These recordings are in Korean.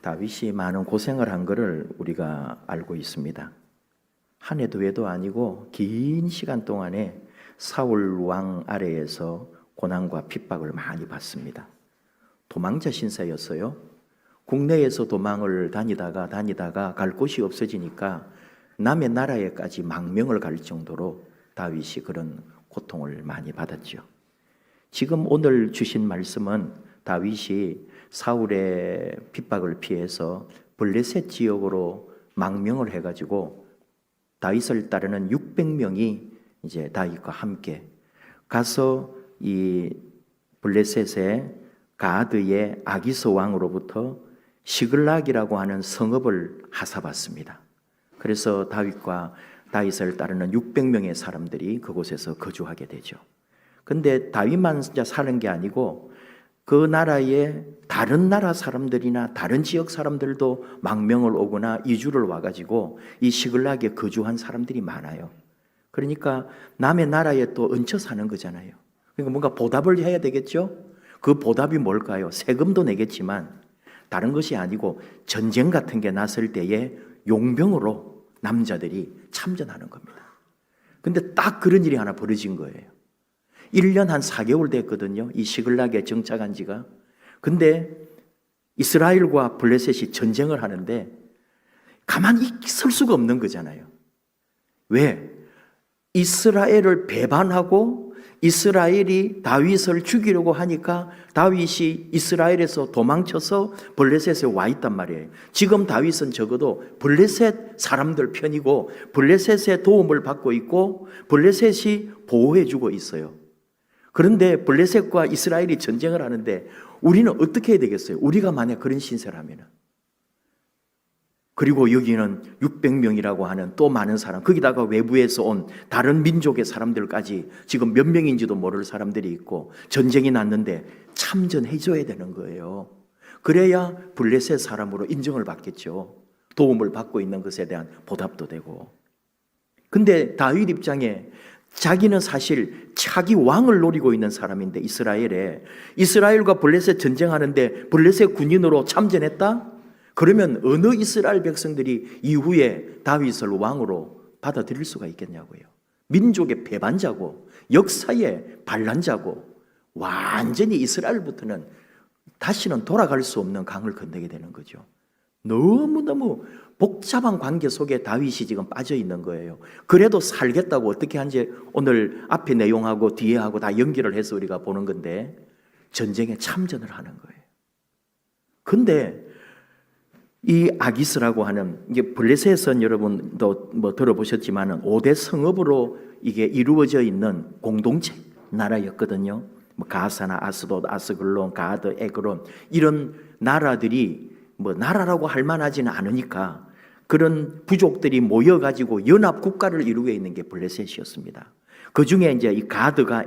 다윗이 많은 고생을 한 것을 우리가 알고 있습니다. 한 해 두 해도 아니고 긴 시간 동안에 사울 왕 아래에서 고난과 핍박을 많이 받습니다. 도망자 신세였어요. 국내에서 도망을 다니다가 갈 곳이 없어지니까 남의 나라에까지 망명을 갈 정도로 다윗이 그런 고통을 많이 받았죠. 지금 오늘 주신 말씀은 다윗이 사울의 핍박을 피해서 블레셋 지역으로 망명을 해가지고 다윗을 따르는 600명이 이제 다윗과 함께 가서 이 블레셋의 가드의 아기스 왕으로부터 시글락이라고 하는 성읍을 하사받습니다. 그래서 다윗을 따르는 600명의 사람들이 그곳에서 거주하게 되죠. 근데 다윗만 진짜 사는 게 아니고 그 나라의 다른 나라 사람들이나 다른 지역 사람들도 망명을 오거나 이주를 와가지고 이 시글락에 거주한 사람들이 많아요. 그러니까 남의 나라에 또 얹혀 사는 거잖아요. 그러니까 뭔가 보답을 해야 되겠죠? 그 보답이 뭘까요? 세금도 내겠지만 다른 것이 아니고 전쟁 같은 게 났을 때에 용병으로 남자들이 참전하는 겁니다. 근데 딱 그런 일이 하나 벌어진 거예요. 1년 한 4개월 됐거든요. 이 시글락에 정착한 지가. 근데 이스라엘과 블레셋이 전쟁을 하는데 가만히 설 수가 없는 거잖아요. 왜? 이스라엘을 배반하고 이스라엘이 다윗을 죽이려고 하니까 다윗이 이스라엘에서 도망쳐서 블레셋에 와 있단 말이에요. 지금 다윗은 적어도 블레셋 사람들 편이고 블레셋의 도움을 받고 있고 블레셋이 보호해주고 있어요. 그런데 블레셋과 이스라엘이 전쟁을 하는데 우리는 어떻게 해야 되겠어요? 우리가 만약 그런 신세라면. 그리고 여기는 600명이라고 하는 또 많은 사람, 거기다가 외부에서 온 다른 민족의 사람들까지 지금 몇 명인지도 모를 사람들이 있고 전쟁이 났는데 참전해줘야 되는 거예요. 그래야 블레셋 사람으로 인정을 받겠죠. 도움을 받고 있는 것에 대한 보답도 되고. 근데 다윗 입장에 자기는 사실 차기 왕을 노리고 있는 사람인데 이스라엘과 블레셋 전쟁하는데 블레셋 군인으로 참전했다? 그러면 어느 이스라엘 백성들이 이후에 다윗을 왕으로 받아들일 수가 있겠냐고요. 민족의 배반자고 역사의 반란자고 완전히 이스라엘부터는 다시는 돌아갈 수 없는 강을 건너게 되는 거죠. 너무너무 복잡한 관계 속에 다윗이 지금 빠져 있는 거예요. 그래도 살겠다고 어떻게 한지 오늘 앞에 내용하고 뒤에하고 다 연결을 해서 우리가 보는 건데 전쟁에 참전을 하는 거예요. 근데 이 아기스라고 하는 이게 블레셋은 여러분도 뭐 들어보셨지만은 5대 성읍으로 이게 이루어져 있는 공동체 나라였거든요. 뭐 가사나 아스돗, 아스글론, 가드, 에그론 이런 나라들이 뭐 나라라고 할 만하지는 않으니까 그런 부족들이 모여가지고 연합 국가를 이루고 있는 게 블레셋이었습니다. 그 중에 이제 이 가드가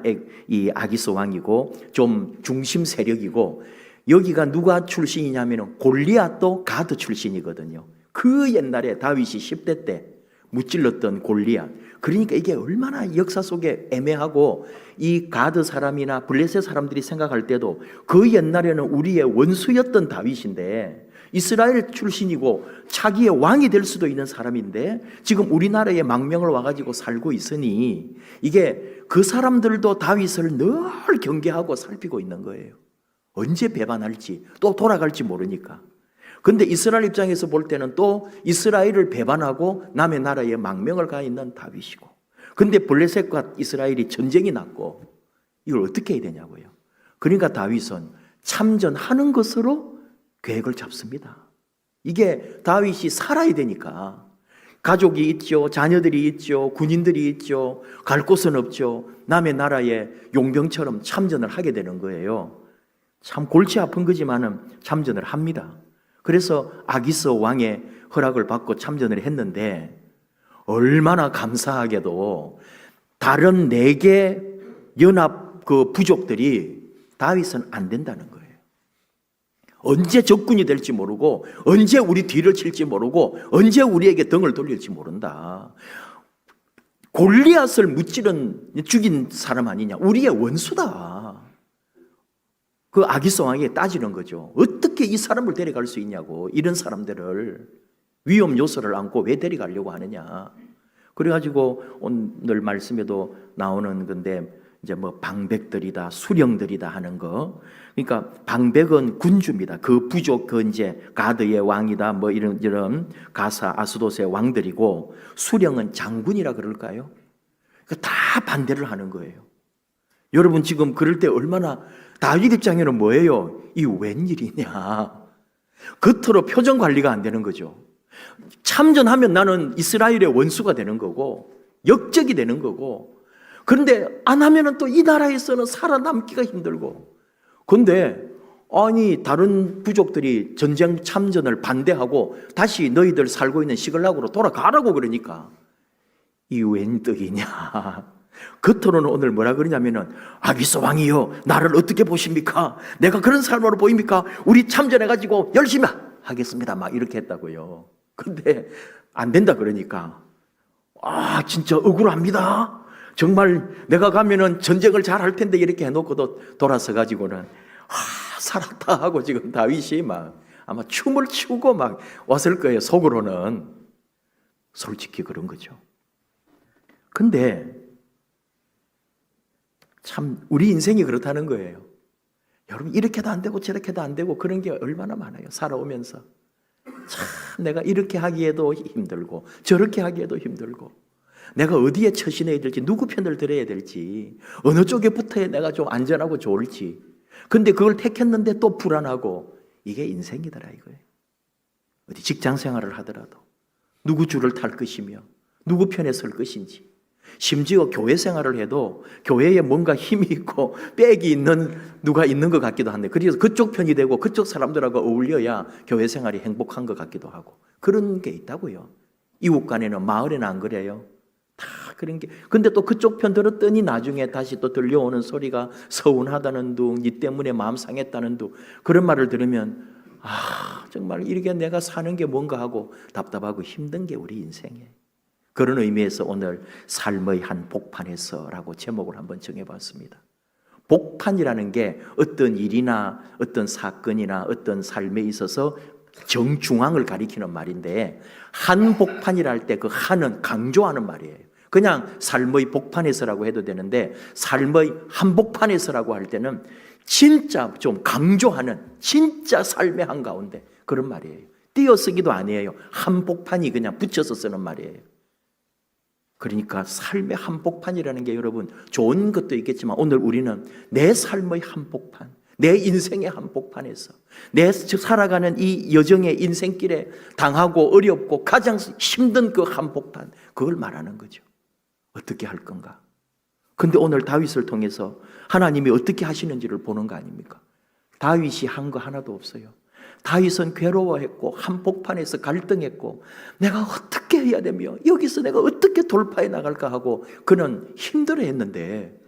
이 아기스 왕이고 좀 중심 세력이고 여기가 누가 출신이냐면 골리앗도 가드 출신이거든요. 그 옛날에 다윗이 10대 때 무찔렀던 골리앗. 그러니까 이게 얼마나 역사 속에 애매하고 이 가드 사람이나 블레셋 사람들이 생각할 때도 그 옛날에는 우리의 원수였던 다윗인데 이스라엘 출신이고 차기의 왕이 될 수도 있는 사람인데 지금 우리나라에 망명을 와가지고 살고 있으니 이게 그 사람들도 다윗을 늘 경계하고 살피고 있는 거예요. 언제 배반할지 또 돌아갈지 모르니까. 근데 이스라엘 입장에서 볼 때는 또 이스라엘을 배반하고 남의 나라에 망명을 가 있는 다윗이고 근데 블레셋과 이스라엘이 전쟁이 났고 이걸 어떻게 해야 되냐고요. 그러니까 다윗은 참전하는 것으로 계획을 잡습니다. 이게 다윗이 살아야 되니까 가족이 있죠, 자녀들이 있죠, 군인들이 있죠, 갈 곳은 없죠. 남의 나라에 용병처럼 참전을 하게 되는 거예요. 참 골치 아픈 거지만은 참전을 합니다. 그래서 아기스 왕의 허락을 받고 참전을 했는데 얼마나 감사하게도 다른 4개 연합 그 부족들이 다윗은 안 된다는 거예요. 언제 적군이 될지 모르고 언제 우리 뒤를 칠지 모르고 언제 우리에게 등을 돌릴지 모른다. 골리앗을 죽인 사람 아니냐. 우리의 원수다. 그 아기소왕에게 따지는 거죠. 어떻게 이 사람을 데려갈 수 있냐고. 이런 사람들을 위험 요소를 안고 왜 데려가려고 하느냐. 그래가지고 오늘 말씀에도 나오는 건데 이제 뭐 방백들이다, 수령들이다 하는 거. 그러니까 방백은 군주입니다. 그 부족, 그 이제 가드의 왕이다, 뭐 이런 가사, 아스돗의 왕들이고, 수령은 장군이라 그럴까요? 그러니까 다 반대를 하는 거예요. 여러분 지금 그럴 때 얼마나 다윗 입장에는 뭐예요? 이 웬일이냐? 겉으로 표정 관리가 안 되는 거죠. 참전하면 나는 이스라엘의 원수가 되는 거고 역적이 되는 거고, 그런데 안 하면은 또 이 나라에서는 살아남기가 힘들고. 그런데 아니 다른 부족들이 전쟁 참전을 반대하고 다시 너희들 살고 있는 시글락으로 돌아가라고 그러니까 이 웬 떡이냐. 겉으로는 오늘 뭐라 그러냐면은 아비스 왕이요 나를 어떻게 보십니까? 내가 그런 사람으로 보입니까? 우리 참전해가지고 열심히 하겠습니다 막 이렇게 했다고요. 근데 안 된다 그러니까 아 진짜 억울합니다. 정말 내가 가면은 전쟁을 잘 할 텐데 이렇게 해놓고도 돌아서 가지고는 살았다 하고 지금 다윗이 막 아마 춤을 추고 막 왔을 거예요. 속으로는 솔직히 그런 거죠. 근데 참 우리 인생이 그렇다는 거예요. 여러분 이렇게도 안 되고 저렇게도 안 되고 그런 게 얼마나 많아요. 살아오면서 참 내가 이렇게 하기에도 힘들고 저렇게 하기에도 힘들고 내가 어디에 처신해야 될지 누구 편을 들어야 될지 어느 쪽에 붙어야 내가 좀 안전하고 좋을지, 근데 그걸 택했는데 또 불안하고, 이게 인생이더라 이거예요. 어디 직장 생활을 하더라도 누구 줄을 탈 것이며 누구 편에 설 것인지, 심지어 교회 생활을 해도 교회에 뭔가 힘이 있고 빽이 있는 누가 있는 것 같기도 한데, 그래서 그쪽 편이 되고 그쪽 사람들하고 어울려야 교회 생활이 행복한 것 같기도 하고 그런 게 있다고요. 이웃 간에는, 마을에는 안 그래요? 다 그런 게. 근데 또 그쪽 편 들었더니 나중에 다시 또 들려오는 소리가 서운하다는 둥, 니 때문에 마음 상했다는 둥, 그런 말을 들으면 정말 이렇게 내가 사는 게 뭔가 하고 답답하고 힘든 게 우리 인생이에요. 그런 의미에서 오늘 삶의 한 복판에서라고 제목을 한번 정해봤습니다. 복판이라는 게 어떤 일이나 어떤 사건이나 어떤 삶에 있어서 정중앙을 가리키는 말인데, 한복판이라 할 때 그 한은 강조하는 말이에요. 그냥 삶의 복판에서라고 해도 되는데, 삶의 한복판에서라고 할 때는 진짜 좀 강조하는, 진짜 삶의 한가운데 그런 말이에요. 띄어쓰기도 아니에요. 한복판이 그냥 붙여서 쓰는 말이에요. 그러니까 삶의 한복판이라는 게 여러분 좋은 것도 있겠지만, 오늘 우리는 내 삶의 한복판, 내 인생의 한복판에서 내 살아가는 이 여정의 인생길에 당하고 어렵고 가장 힘든 그 한복판, 그걸 말하는 거죠. 어떻게 할 건가? 근데 오늘 다윗을 통해서 하나님이 어떻게 하시는지를 보는 거 아닙니까? 다윗이 한 거 하나도 없어요. 다윗은 괴로워했고 한복판에서 갈등했고 내가 어떻게 해야 되며 여기서 내가 어떻게 돌파해 나갈까 하고 그는 힘들어했는데,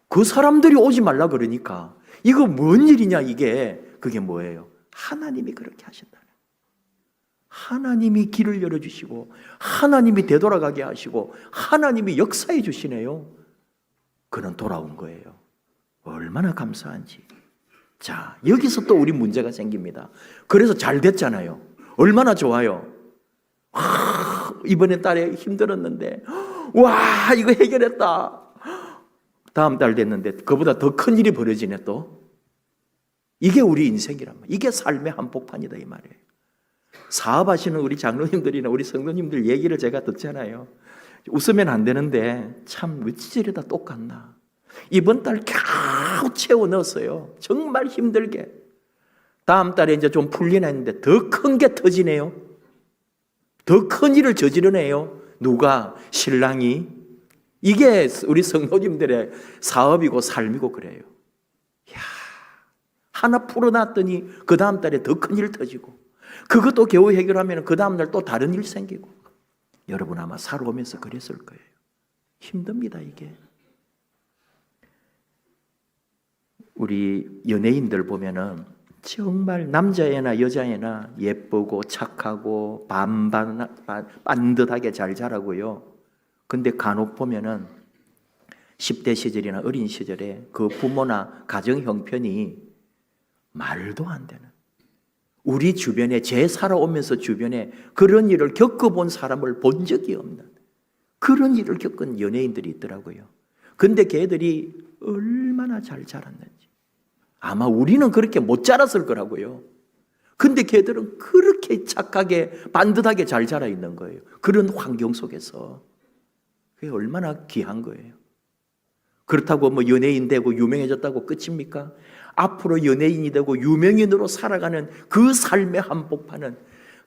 그 사람들이 오지 말라 그러니까 이거 뭔 일이냐, 이게. 그게 뭐예요? 하나님이 그렇게 하신다는, 하나님이 길을 열어주시고 하나님이 되돌아가게 하시고 하나님이 역사해 주시네요. 그는 돌아온 거예요. 얼마나 감사한지. 자, 여기서 또 우리 문제가 생깁니다. 그래서 잘 됐잖아요. 얼마나 좋아요. 이번에 달에 힘들었는데 와 이거 해결했다. 다음 달 됐는데 그보다 더 큰 일이 벌어지네 또. 이게 우리 인생이란 말이에요. 이게 삶의 한복판이다 이 말이에요. 사업하시는 우리 장로님들이나 우리 성도님들 얘기를 제가 듣잖아요. 웃으면 안 되는데 참 어찌 저러다 똑같나. 이번 달 겨우 채워 넣었어요. 정말 힘들게. 다음 달에 이제 좀 풀리나 했는데 더 큰 게 터지네요. 더 큰 일을 저지르네요. 누가? 신랑이. 이게 우리 성도님들의 사업이고 삶이고 그래요. 이야, 하나 풀어놨더니 그 다음 달에 더 큰 일 터지고, 그것도 겨우 해결하면 그 다음 날 또 다른 일 생기고. 여러분 아마 살아오면서 그랬을 거예요. 힘듭니다 이게. 우리 연예인들 보면은 정말 남자애나 여자애나 예쁘고 착하고 반듯하게 잘 자라고요. 근데 간혹 보면은 10대 시절이나 어린 시절에 그 부모나 가정 형편이 말도 안 되는. 우리 주변에 제 살아오면서 주변에 그런 일을 겪어본 사람을 본 적이 없는 그런 일을 겪은 연예인들이 있더라고요. 근데 걔들이 얼마나 잘 자랐는지. 아마 우리는 그렇게 못 자랐을 거라고요. 근데 걔들은 그렇게 착하게 반듯하게 잘 자라 있는 거예요. 그런 환경 속에서. 그게 얼마나 귀한 거예요. 그렇다고 뭐 연예인 되고 유명해졌다고 끝입니까? 앞으로 연예인이 되고 유명인으로 살아가는 그 삶의 한복판은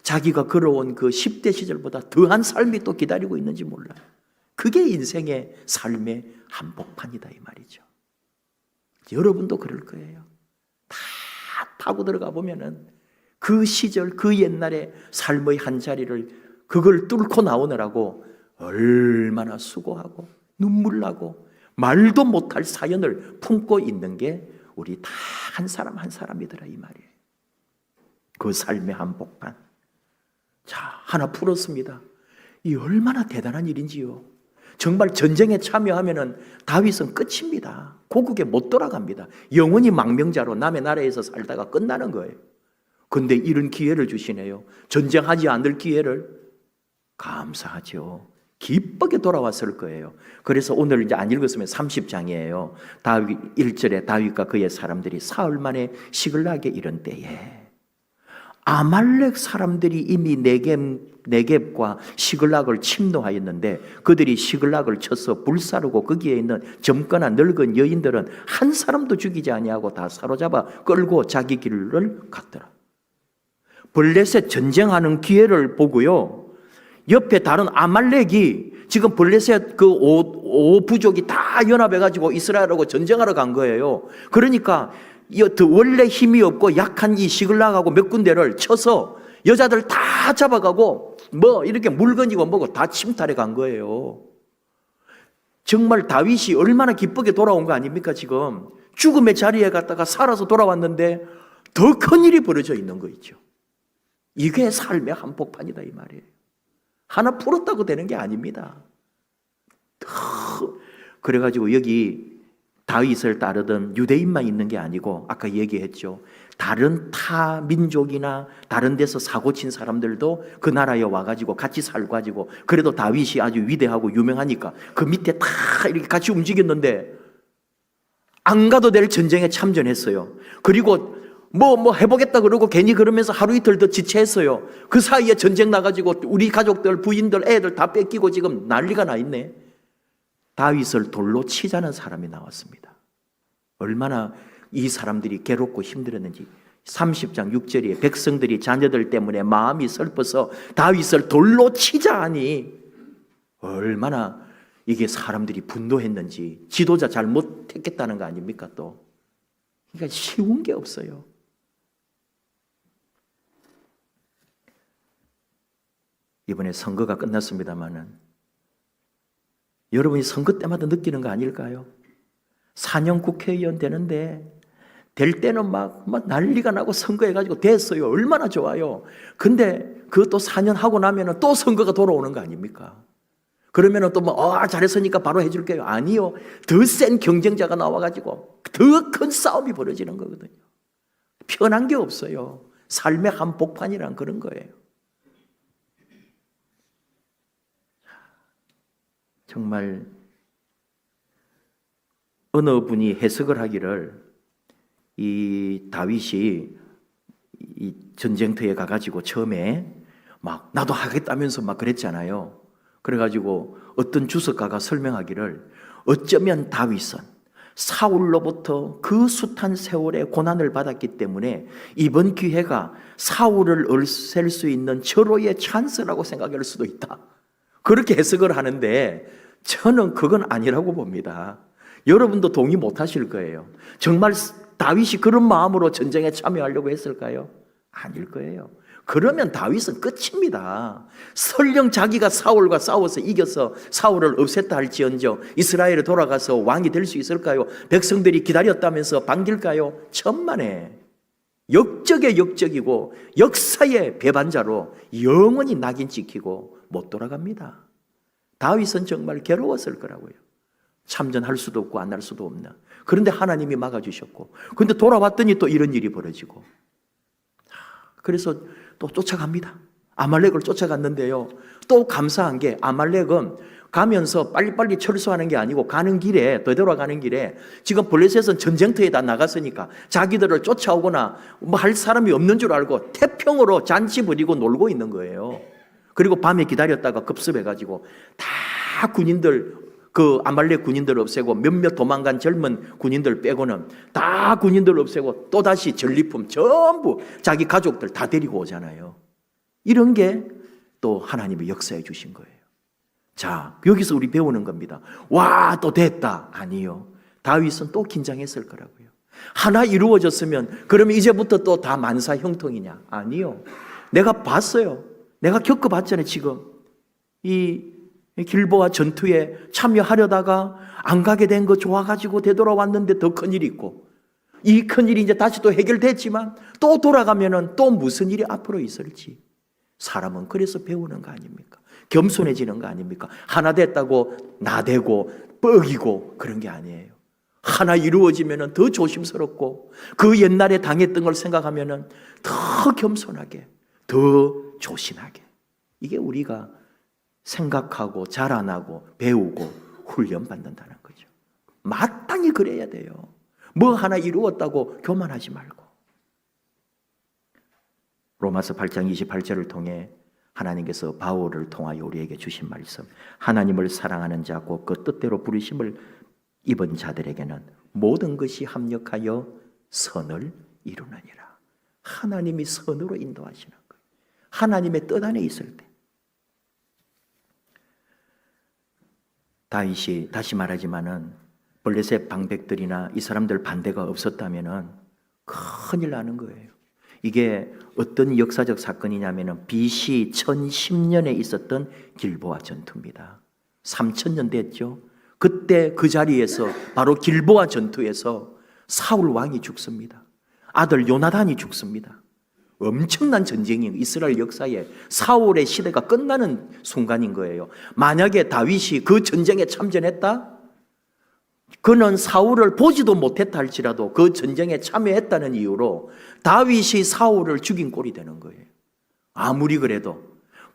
자기가 걸어온 그 10대 시절보다 더한 삶이 또 기다리고 있는지 몰라요. 그게 인생의 삶의 한복판이다 이 말이죠. 여러분도 그럴 거예요. 다 타고 들어가 보면은 그 시절 그 옛날의 삶의 한 자리를 그걸 뚫고 나오느라고 얼마나 수고하고 눈물 나고 말도 못할 사연을 품고 있는 게 우리 다 한 사람 한 사람이더라 이 말이에요. 그 삶의 한복판. 자, 하나 풀었습니다. 이 얼마나 대단한 일인지요. 정말 전쟁에 참여하면은 다윗은 끝입니다. 고국에 못 돌아갑니다. 영원히 망명자로 남의 나라에서 살다가 끝나는 거예요. 근데 이런 기회를 주시네요. 전쟁하지 않을 기회를. 감사하죠. 기쁘게 돌아왔을 거예요. 그래서 오늘 이제 안 읽었으면 30장이에요. 다윗 1절에 다윗과 그의 사람들이 사흘 만에 시글락에 이른 때에 아말렉 사람들이 이미 네겝과 시글락을 침노하였는데 그들이 시글락을 쳐서 불사르고 거기에 있는 젊거나 늙은 여인들은 한 사람도 죽이지 아니하고 다 사로잡아 끌고 자기 길을 갔더라. 블레셋 전쟁하는 기회를 보고요. 옆에 다른 아말렉이 지금 블레셋 그 오 부족이 다 연합해가지고 이스라엘하고 전쟁하러 간 거예요. 그러니까 원래 힘이 없고 약한 이 시글락하고 몇 군데를 쳐서 여자들 다 잡아가고 뭐 이렇게 물건이고 뭐고 다 침탈해 간 거예요. 정말 다윗이 얼마나 기쁘게 돌아온 거 아닙니까? 지금 죽음의 자리에 갔다가 살아서 돌아왔는데 더 큰 일이 벌어져 있는 거 있죠. 이게 삶의 한복판이다 이 말이에요. 하나 풀었다고 되는 게 아닙니다. 그래가지고 여기 다윗을 따르던 유대인만 있는 게 아니고 아까 얘기했죠. 다른 타 민족이나 다른 데서 사고 친 사람들도 그 나라에 와가지고 같이 살고 가지고 그래도 다윗이 아주 위대하고 유명하니까 그 밑에 다 이렇게 같이 움직였는데 안 가도 될 전쟁에 참전했어요. 그리고 뭐 해보겠다 그러고 괜히 그러면서 하루 이틀 더 지체했어요. 그 사이에 전쟁 나가지고 우리 가족들, 부인들, 애들 다 뺏기고 지금 난리가 나 있네. 다윗을 돌로 치자는 사람이 나왔습니다. 얼마나 이 사람들이 괴롭고 힘들었는지 30장 6절에 백성들이 자녀들 때문에 마음이 슬퍼서 다윗을 돌로 치자 하니 얼마나 이게 사람들이 분노했는지 지도자 잘못했겠다는 거 아닙니까 또. 그러니까 쉬운 게 없어요. 이번에 선거가 끝났습니다마는 여러분이 선거 때마다 느끼는 거 아닐까요? 4년 국회의원 되는데 될 때는 막 난리가 나고 선거해가지고 됐어요. 얼마나 좋아요. 근데 그것도 4년 하고 나면은 또 선거가 돌아오는 거 아닙니까? 그러면은 또 잘했으니까 바로 해줄게요. 아니요. 더 센 경쟁자가 나와가지고 더 큰 싸움이 벌어지는 거거든요. 편한 게 없어요. 삶의 한복판이란 그런 거예요. 정말 어느 분이 해석을 하기를 이 다윗이 이 전쟁터에 가가지고 처음에 막 나도 하겠다면서 막 그랬잖아요. 그래가지고 어떤 주석가가 설명하기를 어쩌면 다윗은 사울로부터 그 숱한 세월의 고난을 받았기 때문에 이번 기회가 사울을 얼셀 수 있는 절호의 찬스라고 생각할 수도 있다. 그렇게 해석을 하는데 저는 그건 아니라고 봅니다. 여러분도 동의 못 하실 거예요. 정말 다윗이 그런 마음으로 전쟁에 참여하려고 했을까요? 아닐 거예요. 그러면 다윗은 끝입니다. 설령 자기가 사울과 싸워서 이겨서 사울을 없앴다 할지언정 이스라엘에 돌아가서 왕이 될 수 있을까요? 백성들이 기다렸다면서 반길까요? 천만에. 역적의 역적이고 역사의 배반자로 영원히 낙인 찍히고 못 돌아갑니다. 다윗은 정말 괴로웠을 거라고요. 참전할 수도 없고 안 할 수도 없나. 그런데 하나님이 막아주셨고, 그런데 돌아왔더니 또 이런 일이 벌어지고. 그래서 또 쫓아갑니다. 아말렉을 쫓아갔는데요. 또 감사한 게 아말렉은 가면서 빨리빨리 철수하는 게 아니고 가는 길에, 되돌아가는 길에 지금 블레셋은 전쟁터에 다 나갔으니까 자기들을 쫓아오거나 뭐 할 사람이 없는 줄 알고 태평으로 잔치 부리고 놀고 있는 거예요. 그리고 밤에 기다렸다가 급습해가지고 다 군인들, 그 아말렉 군인들 없애고 몇몇 도망간 젊은 군인들 빼고는 다 군인들 없애고 또다시 전리품 전부 자기 가족들 다 데리고 오잖아요. 이런 게 또 하나님이 역사해 주신 거예요. 자, 여기서 우리 배우는 겁니다. 와, 또 됐다. 아니요. 다윗은 또 긴장했을 거라고요. 하나 이루어졌으면 그러면 이제부터 또 다 만사 형통이냐? 아니요. 내가 봤어요. 내가 겪어봤잖아요. 지금 이 길보아 전투에 참여하려다가 안 가게 된 거 좋아가지고 되돌아왔는데 더 큰일이 있고, 이 큰일이 이제 다시 또 해결됐지만 또 돌아가면은 또 무슨 일이 앞으로 있을지. 사람은 그래서 배우는 거 아닙니까? 겸손해지는 거 아닙니까? 하나 됐다고 나대고 뻐기고 그런 게 아니에요. 하나 이루어지면은 더 조심스럽고, 그 옛날에 당했던 걸 생각하면은 더 겸손하게, 더 조신하게. 이게 우리가 생각하고 자라나고 배우고 훈련받는다는 거죠. 마땅히 그래야 돼요. 뭐 하나 이루었다고 교만하지 말고. 로마서 8장 28절을 통해 하나님께서 바울을 통하여 우리에게 주신 말씀, 하나님을 사랑하는 자고 그 뜻대로 부르심을 입은 자들에게는 모든 것이 합력하여 선을 이루느니라. 하나님이 선으로 인도하시는 거예요. 하나님의 뜻 안에 있을 때. 다윗이, 다시 말하지만은 블레셋 방백들이나 이 사람들 반대가 없었다면은 큰일 나는 거예요. 이게 어떤 역사적 사건이냐면은 BC 1010년에 있었던 길보아 전투입니다. 3000년 됐죠. 그때 그 자리에서 바로 길보아 전투에서 사울 왕이 죽습니다. 아들 요나단이 죽습니다. 엄청난 전쟁이 이스라엘 역사에 사울의 시대가 끝나는 순간인 거예요. 만약에 다윗이 그 전쟁에 참전했다? 그는 사울을 보지도 못했다 할지라도 그 전쟁에 참여했다는 이유로 다윗이 사울을 죽인 꼴이 되는 거예요. 아무리 그래도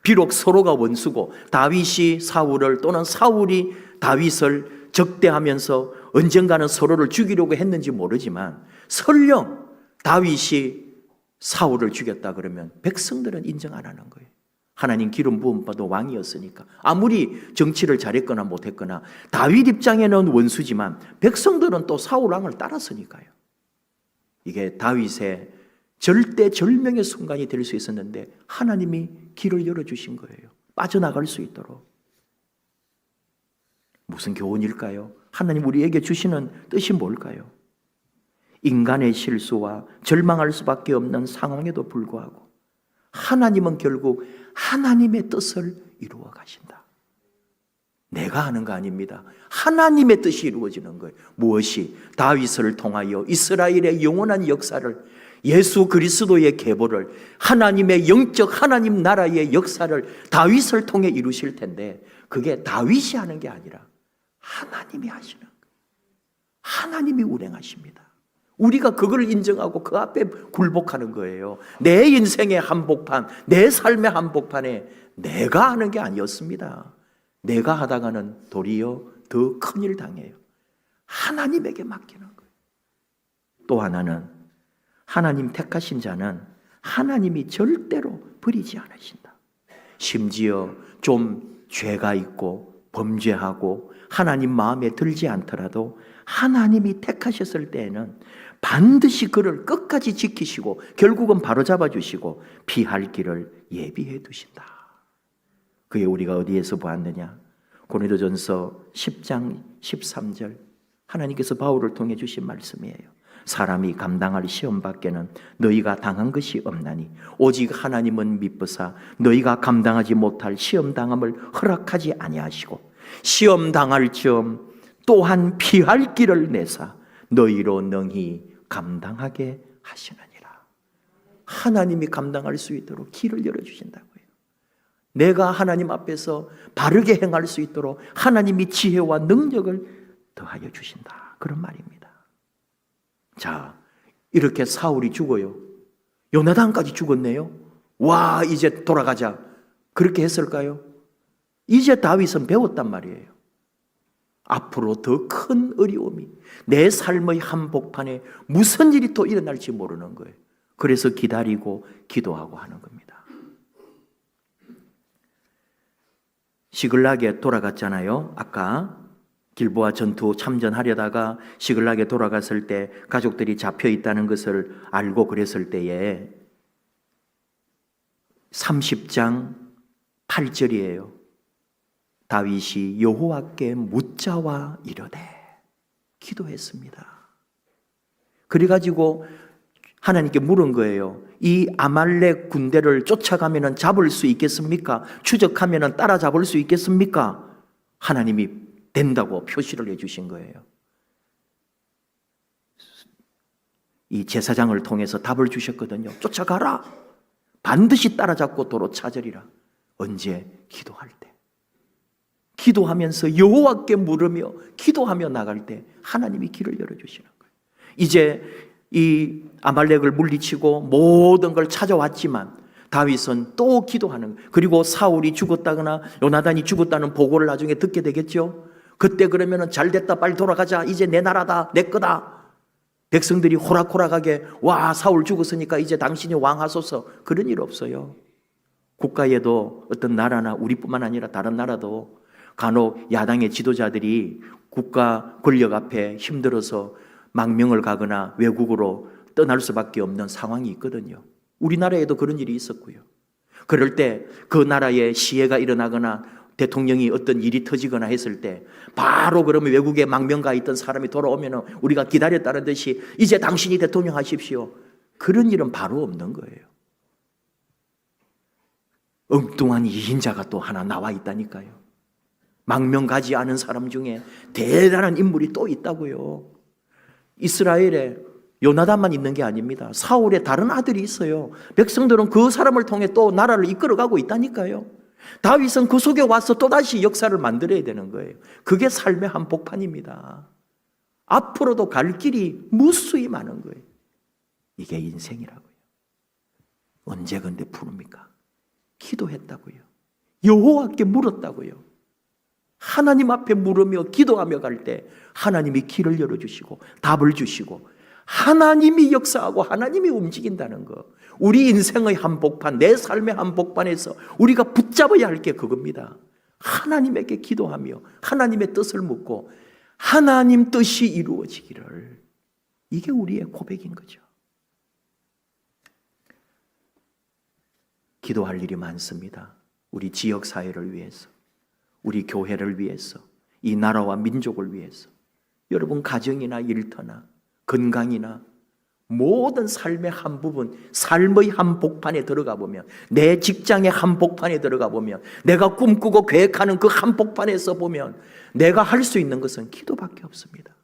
비록 서로가 원수고 다윗이 사울을 또는 사울이 다윗을 적대하면서 언젠가는 서로를 죽이려고 했는지 모르지만 설령 다윗이 사울을 죽였다 그러면 백성들은 인정 안 하는 거예요. 하나님 기름 부음 받은 왕이었으니까. 아무리 정치를 잘했거나 못했거나 다윗 입장에는 원수지만 백성들은 또 사울 왕을 따랐으니까요. 이게 다윗의 절대절명의 순간이 될 수 있었는데 하나님이 길을 열어주신 거예요. 빠져나갈 수 있도록. 무슨 교훈일까요? 하나님 우리에게 주시는 뜻이 뭘까요? 인간의 실수와 절망할 수밖에 없는 상황에도 불구하고 하나님은 결국 하나님의 뜻을 이루어 가신다. 내가 하는 거 아닙니다. 하나님의 뜻이 이루어지는 거예요. 무엇이? 다윗을 통하여 이스라엘의 영원한 역사를, 예수 그리스도의 계보를, 하나님의 영적 하나님 나라의 역사를 다윗을 통해 이루실 텐데 그게 다윗이 하는 게 아니라 하나님이 하시는 거예요. 하나님이 운행하십니다. 우리가 그걸 인정하고 그 앞에 굴복하는 거예요. 내 인생의 한복판, 내 삶의 한복판에 내가 하는 게 아니었습니다. 내가 하다가는 도리어 더 큰일 당해요. 하나님에게 맡기는 거예요. 또 하나는 하나님 택하신 자는 하나님이 절대로 버리지 않으신다. 심지어 좀 죄가 있고 범죄하고 하나님 마음에 들지 않더라도 하나님이 택하셨을 때에는 반드시 그를 끝까지 지키시고 결국은 바로잡아 주시고 피할 길을 예비해 두신다. 그게 우리가 어디에서 보았느냐? 고린도전서 10장 13절 하나님께서 바울을 통해 주신 말씀이에요. 사람이 감당할 시험 밖에는 너희가 당한 것이 없나니 오직 하나님은 미쁘사 너희가 감당하지 못할 시험 당함을 허락하지 아니하시고 시험 당할 점 또한 피할 길을 내사 너희로 능히 감당하게 하시느니라. 하나님이 감당할 수 있도록 길을 열어주신다고요. 내가 하나님 앞에서 바르게 행할 수 있도록 하나님이 지혜와 능력을 더하여 주신다. 그런 말입니다. 자, 이렇게 사울이 죽어요. 요나단까지 죽었네요. 와, 이제 돌아가자. 그렇게 했을까요? 이제 다윗은 배웠단 말이에요. 앞으로 더 큰 어려움이 내 삶의 한복판에 무슨 일이 또 일어날지 모르는 거예요. 그래서 기다리고 기도하고 하는 겁니다. 시글락에 돌아갔잖아요. 아까 길보아 전투 참전하려다가 시글락에 돌아갔을 때 가족들이 잡혀 있다는 것을 알고 그랬을 때에 30장 8절이에요. 다윗이 여호와께 묻자와 이르되 기도했습니다. 그래가지고 하나님께 물은 거예요. 이 아말렉 군대를 쫓아가면 잡을 수 있겠습니까? 추적하면 따라잡을 수 있겠습니까? 하나님이 된다고 표시를 해주신 거예요. 이 제사장을 통해서 답을 주셨거든요. 쫓아가라. 반드시 따라잡고 도로 찾으리라. 언제? 기도할 때. 기도하면서 여호와께 물으며 기도하며 나갈 때 하나님이 길을 열어주시는 거예요. 이제 이 아말렉을 물리치고 모든 걸 찾아왔지만 다윗은 또 기도하는 거예요. 그리고 사울이 죽었다거나 요나단이 죽었다는 보고를 나중에 듣게 되겠죠. 그때 그러면은 잘 됐다, 빨리 돌아가자, 이제 내 나라다, 내 거다. 백성들이 호락호락하게 와, 사울 죽었으니까 이제 당신이 왕하소서. 그런 일 없어요. 국가에도 어떤 나라나 우리뿐만 아니라 다른 나라도 간혹 야당의 지도자들이 국가 권력 앞에 힘들어서 망명을 가거나 외국으로 떠날 수밖에 없는 상황이 있거든요. 우리나라에도 그런 일이 있었고요. 그럴 때 그 나라에 시해가 일어나거나 대통령이 어떤 일이 터지거나 했을 때 바로 그러면 외국에 망명가 있던 사람이 돌아오면 우리가 기다렸다는 듯이 이제 당신이 대통령 하십시오. 그런 일은 바로 없는 거예요. 엉뚱한 이인자가 또 하나 나와 있다니까요. 망명 가지 않은 사람 중에 대단한 인물이 또 있다고요. 이스라엘에 요나단만 있는 게 아닙니다. 사울의 다른 아들이 있어요. 백성들은 그 사람을 통해 또 나라를 이끌어가고 있다니까요. 다윗은 그 속에 와서 또다시 역사를 만들어야 되는 거예요. 그게 삶의 한복판입니다. 앞으로도 갈 길이 무수히 많은 거예요. 이게 인생이라고요. 언제 근데 부릅니까? 기도했다고요. 여호와께 물었다고요. 하나님 앞에 물으며 기도하며 갈 때 하나님이 길을 열어주시고 답을 주시고 하나님이 역사하고 하나님이 움직인다는 거. 우리 인생의 한복판, 내 삶의 한복판에서 우리가 붙잡아야 할 게 그겁니다. 하나님에게 기도하며 하나님의 뜻을 묻고 하나님 뜻이 이루어지기를. 이게 우리의 고백인 거죠. 기도할 일이 많습니다. 우리 지역사회를 위해서, 우리 교회를 위해서, 이 나라와 민족을 위해서, 여러분 가정이나 일터나 건강이나 모든 삶의 한 부분, 삶의 한복판에 들어가 보면, 내 직장의 한복판에 들어가 보면, 내가 꿈꾸고 계획하는 그 한복판에서 보면 내가 할 수 있는 것은 기도밖에 없습니다.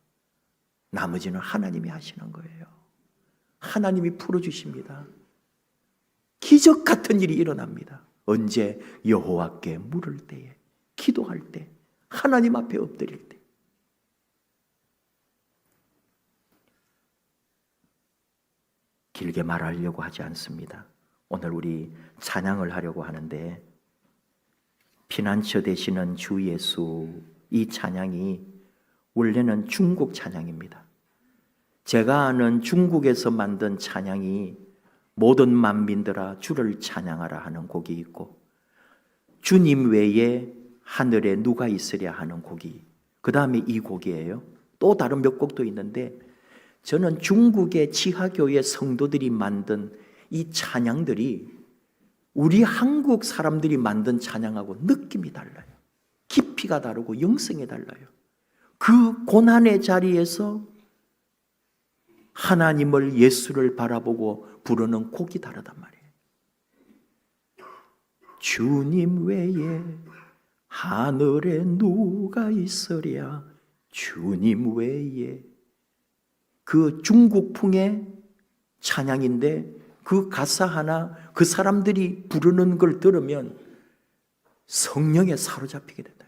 나머지는 하나님이 하시는 거예요. 하나님이 풀어주십니다. 기적 같은 일이 일어납니다. 언제? 여호와께 물을 때에, 기도할 때, 하나님 앞에 엎드릴 때. 길게 말하려고 하지 않습니다. 오늘 우리 찬양을 하려고 하는데, 피난처 되시는 주 예수, 이 찬양이 원래는 중국 찬양입니다. 제가 아는 중국에서 만든 찬양이 모든 만민들아 주를 찬양하라 하는 곡이 있고, 주님 외에 하늘에 누가 있으랴 하는 곡이, 그 다음에 이 곡이에요. 또 다른 몇 곡도 있는데, 저는 중국의 지하교회 성도들이 만든 이 찬양들이 우리 한국 사람들이 만든 찬양하고 느낌이 달라요. 깊이가 다르고 영성이 달라요. 그 고난의 자리에서 하나님을, 예수를 바라보고 부르는 곡이 다르단 말이에요. 주님 외에 하늘에 누가 있으랴, 주님 외에. 그 중국풍의 찬양인데 그 가사 하나, 그 사람들이 부르는 걸 들으면 성령에 사로잡히게 된다.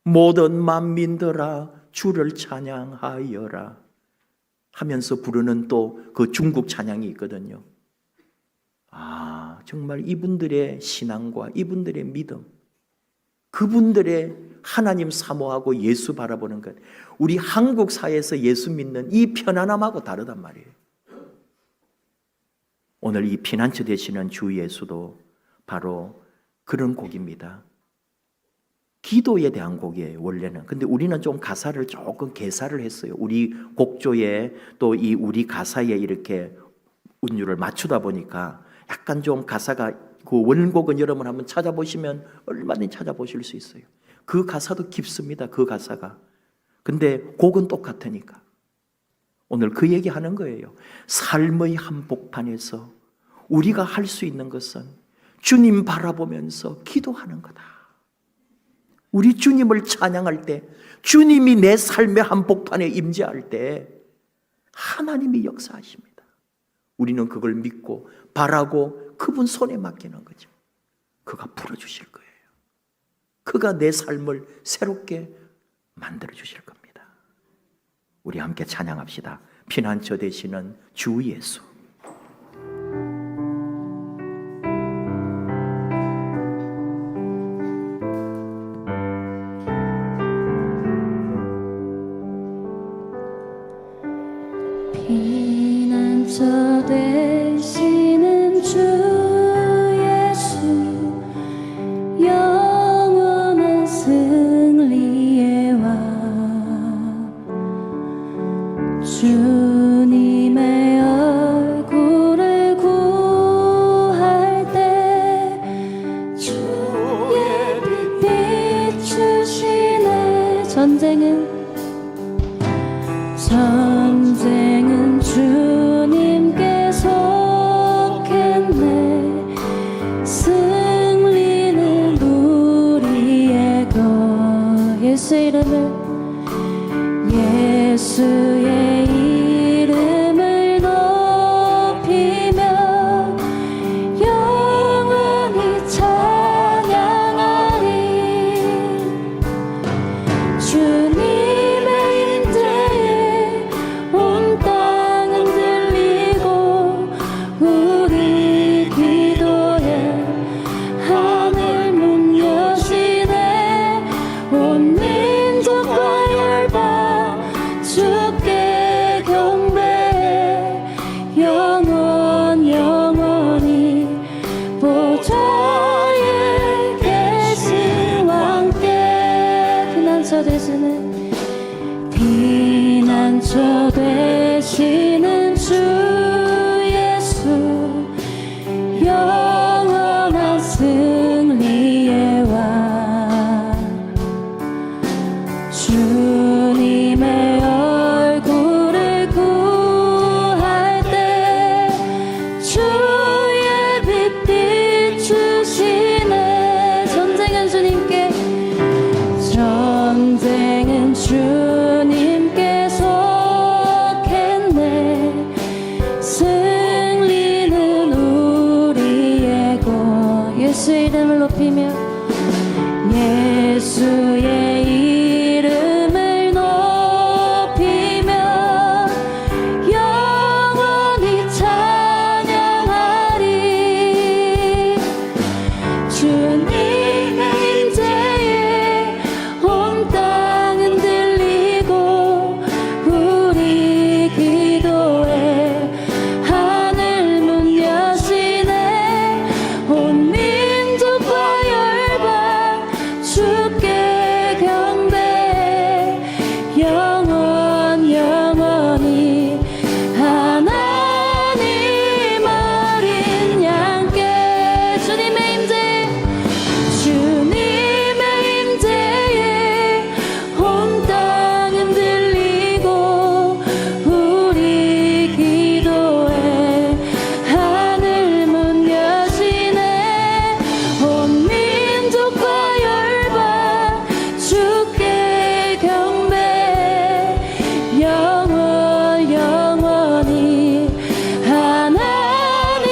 모든 만민들아 주를 찬양하여라 하면서 부르는 또 그 중국 찬양이 있거든요. 아, 정말 이분들의 신앙과 이분들의 믿음, 그분들의 하나님 사모하고 예수 바라보는 것, 우리 한국 사회에서 예수 믿는 이 편안함하고 다르단 말이에요. 오늘 이 피난처 되시는 주 예수도 바로 그런 곡입니다. 기도에 대한 곡이에요, 원래는. 근데 우리는 좀 가사를 조금 개사를 했어요. 우리 곡조에 또 이 우리 가사에 이렇게 운율을 맞추다 보니까 약간 좀 가사가, 그 원곡은 여러분 한번 찾아보시면 얼마든지 찾아보실 수 있어요. 그 가사도 깊습니다, 그 가사가. 근데 곡은 똑같으니까. 오늘 그 얘기 하는 거예요. 삶의 한복판에서 우리가 할 수 있는 것은 주님 바라보면서 기도하는 거다. 우리 주님을 찬양할 때, 주님이 내 삶의 한복판에 임재할 때 하나님이 역사하십니다. 우리는 그걸 믿고 바라고 그분 손에 맡기는 거죠. 그가 풀어주실 거예요. 그가 내 삶을 새롭게 만들어 주실 겁니다. 우리 함께 찬양합시다. 피난처 되시는 주 예수. 피난처 되시는 주 예수, 영원한 승리의 왕, 주님의 얼굴을 구할 때 주의 빛 비추시네. 전쟁은 주님께 속했네. 승리는 우리의 것. 예수의 이름을 높이며 영원히 찬양하리. 주님의 임재에 온 땅은 들리고 우리 기도에 하늘 문 여시네. 온 민족과 열방 주께 경배해. 영원히 보좌에 계신 왕께. 피난처 되시는 주 예수, 영원한 승리의 왕, 주님의 얼굴을 구할 때 주의 빛 비추시네. 전쟁은 주님께 속했네. 승리는 우리의 것. 예수의 이름을 높이며 예수의 이름을 높이며 영원히 찬양하리. 주님의 임재에 온 땅은 들리고 우리 기도에 하늘 문 여시네. 온 민족과 열방 주께 경배해. 영원히 하나님 어린 양께. 주님의 임재에 온 땅은 들리고 우리 기도에 하늘 문 여시네. 온 민족과 열방 주께 경배해. 영원히 하나님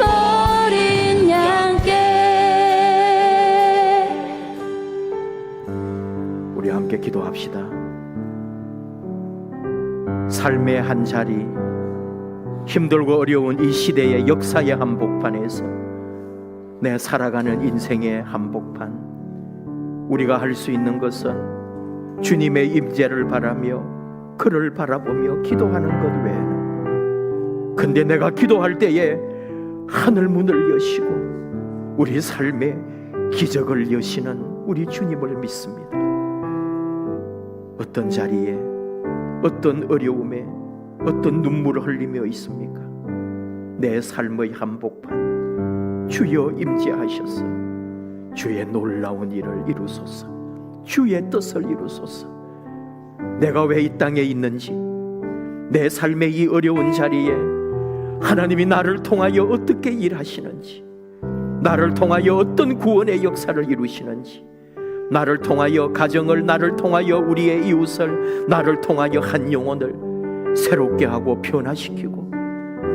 어린 양께. 우리 함께 기도합시다. 삶의 한 자리, 힘들고 어려운 이 시대의 역사의 한복판에서 내 살아가는 인생의 한복판, 우리가 할 수 있는 것은 주님의 임재를 바라며 그를 바라보며 기도하는 것 외에는, 근데 내가 기도할 때에 하늘 문을 여시고 우리 삶의 기적을 여시는 우리 주님을 믿습니다. 어떤 자리에, 어떤 어려움에, 어떤 눈물을 흘리며 있습니까? 내 삶의 한복판, 주여 임재하셔서 주의 놀라운 일을 이루소서, 주의 뜻을 이루소서. 내가 왜 이 땅에 있는지, 내 삶의 이 어려운 자리에 하나님이 나를 통하여 어떻게 일하시는지, 나를 통하여 어떤 구원의 역사를 이루시는지, 나를 통하여 가정을, 나를 통하여 우리의 이웃을, 나를 통하여 한 영혼을 새롭게 하고 변화시키고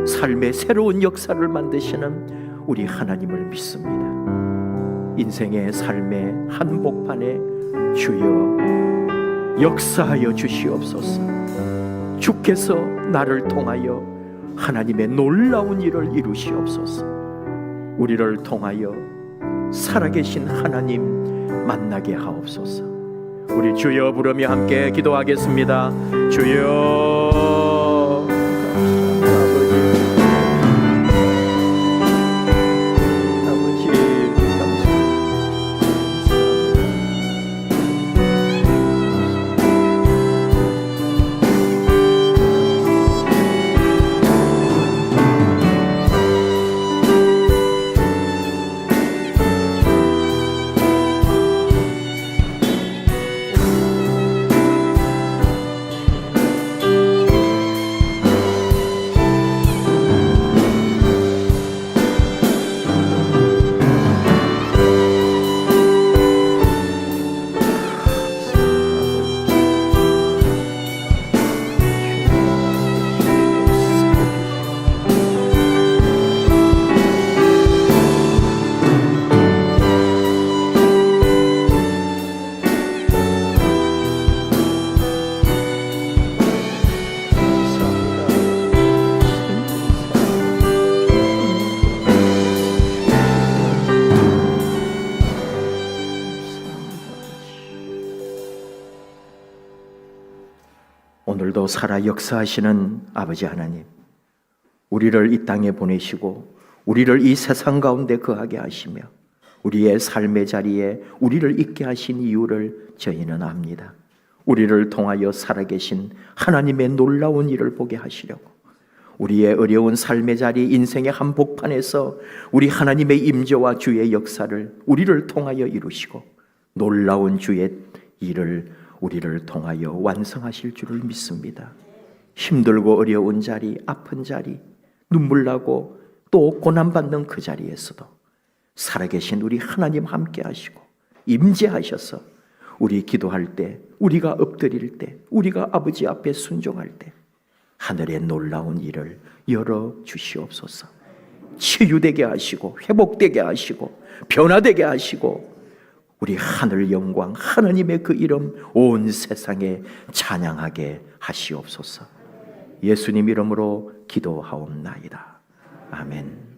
삶의 새로운 역사를 만드시는 우리 하나님을 믿습니다. 인생의 삶의 한복판에 주여 역사하여 주시옵소서. 주께서 나를 통하여 하나님의 놀라운 일을 이루시옵소서. 우리를 통하여 살아계신 하나님 만나게 하옵소서. 우리 주여 부르며 함께 기도하겠습니다. 주여, 아버지, 오늘도 살아 역사하시는 아버지 하나님, 우리를 이 땅에 보내시고 우리를 이 세상 가운데 거하게 하시며 우리의 삶의 자리에 우리를 있게 하신 이유를 저희는 압니다. 우리를 통하여 살아계신 하나님의 놀라운 일을 보게 하시려고, 우리의 어려운 삶의 자리, 인생의 한복판에서 우리 하나님의 임재와 주의 역사를 우리를 통하여 이루시고 놀라운 주의 일을 우리를 통하여 완성하실 줄을 믿습니다. 힘들고 어려운 자리, 아픈 자리, 눈물 나고 또 고난받는 그 자리에서도 살아계신 우리 하나님 함께 하시고 임재하셔서 우리 기도할 때, 우리가 엎드릴 때, 우리가 아버지 앞에 순종할 때 하늘의 놀라운 일을 열어 주시옵소서. 치유되게 하시고 회복되게 하시고 변화되게 하시고 우리 하늘 영광, 하나님의 그 이름 온 세상에 찬양하게 하시옵소서. 예수님 이름으로 기도하옵나이다. 아멘.